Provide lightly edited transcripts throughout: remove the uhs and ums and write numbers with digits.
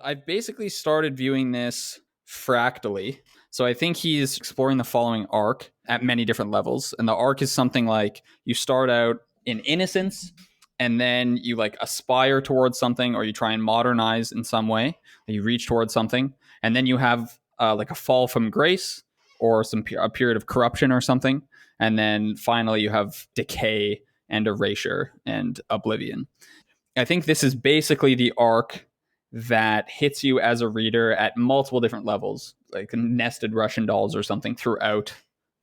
I've basically started viewing this fractally. So I think he's exploring the following arc at many different levels. And the arc is something like you start out in innocence, and then you like aspire towards something, or you try and modernize in some way. You reach towards something, and then you have like a fall from grace, or a period of corruption or something. And then finally you have decay and erasure and oblivion. I think this is basically the arc that hits you as a reader at multiple different levels, like nested Russian dolls or something throughout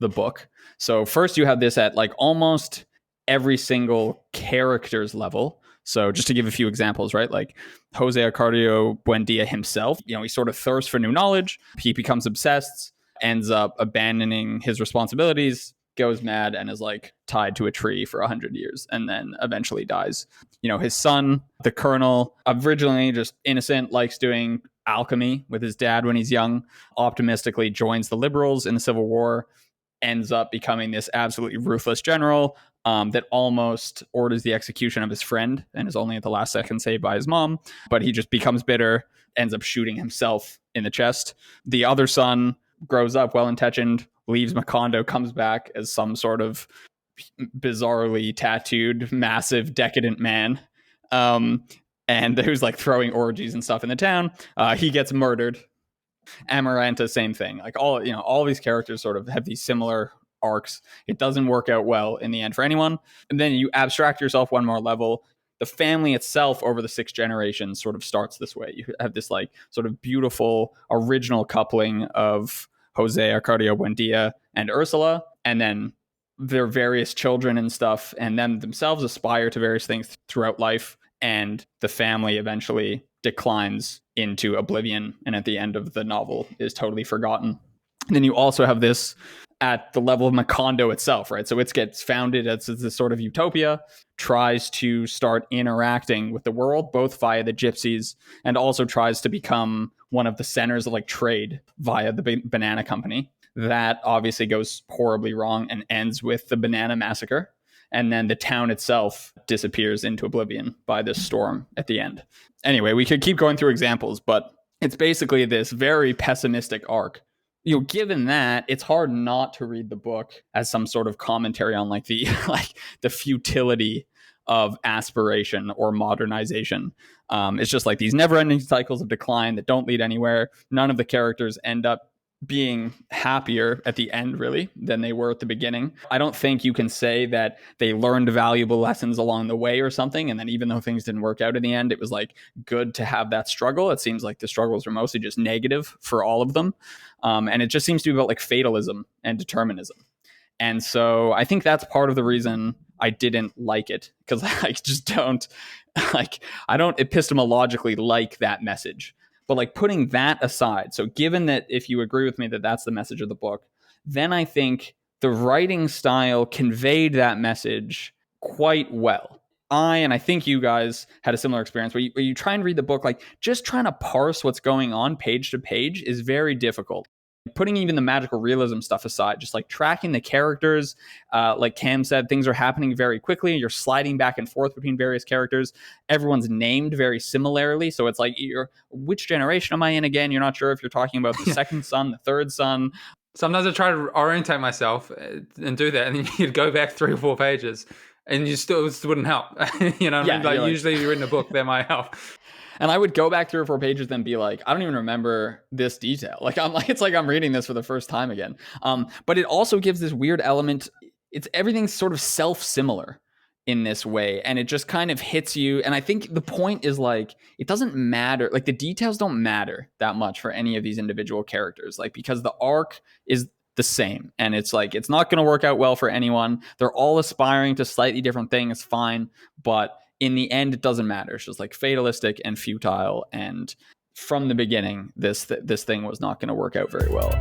the book. So first you have this at like almost every single character's level. So just to give a few examples, right? Like Jose Arcadio Buendia himself, he sort of thirsts for new knowledge. He becomes obsessed, ends up abandoning his responsibilities, goes mad, and is like tied to a tree for 100 years and then eventually dies. His son, the colonel, originally just innocent, likes doing alchemy with his dad when he's young, optimistically joins the liberals in the Civil War, ends up becoming this absolutely ruthless general that almost orders the execution of his friend and is only at the last second saved by his mom. But he just becomes bitter, ends up shooting himself in the chest. The other son grows up well-intentioned, leaves Macondo, comes back as some sort of bizarrely tattooed, massive, decadent man, and who's like throwing orgies and stuff in the town. He gets murdered. Amaranta, same thing. Like all these characters sort of have these similar arcs. It doesn't work out well in the end for anyone. And then you abstract yourself one more level. The family itself over the 6 generations sort of starts this way. You have this like sort of beautiful original coupling of Jose Arcadio Buendia and Ursula, and then their various children and stuff, and them themselves aspire to various things throughout life, and the family eventually declines into oblivion, and at the end of the novel is totally forgotten. And then you also have this at the level of Macondo itself, right? So it gets founded as this sort of utopia, tries to start interacting with the world, both via the gypsies, and also tries to become one of the centers of like trade via the banana company. That obviously goes horribly wrong and ends with the banana massacre. And then the town itself disappears into oblivion by this storm at the end. Anyway, we could keep going through examples, but it's basically this very pessimistic arc. Given that, it's hard not to read the book as some sort of commentary on like the futility of aspiration or modernization. It's just like these never-ending cycles of decline that don't lead anywhere. None of the characters end up being happier at the end, really, than they were at the beginning. I don't think you can say that they learned valuable lessons along the way or something, and then even though things didn't work out in the end, it was like good to have that struggle. It seems like the struggles are mostly just negative for all of them. And it just seems to be about like fatalism and determinism. And so I think that's part of the reason I didn't like it, because I just don't I don't epistemologically like that message. But like putting that aside, so given that if you agree with me that that's the message of the book, then I think the writing style conveyed that message quite well. And I think you guys had a similar experience where you try and read the book, like just trying to parse what's going on page to page is very difficult. Putting even the magical realism stuff aside, just like tracking the characters, like Cam said, things are happening very quickly. You're sliding back and forth between various characters. Everyone's named very similarly. So it's like, which generation am I in again? You're not sure if you're talking about the second son, the third son. Sometimes I try to orientate myself and do that. And then you'd go back 3 or 4 pages and you still wouldn't help. Usually you're in a book, that might help. And I would go back 3 or 4 pages and be like, I don't even remember this detail. It's like I'm reading this for the first time again. But it also gives this weird element. Everything's sort of self-similar in this way. And it just kind of hits you. And I think the point is like, it doesn't matter. Like the details don't matter that much for any of these individual characters. Like, because the arc is the same. And it's like, it's not going to work out well for anyone. They're all aspiring to slightly different things. Fine. But in the end, it doesn't matter. It's just like fatalistic and futile. And from the beginning, this thing was not going to work out very well.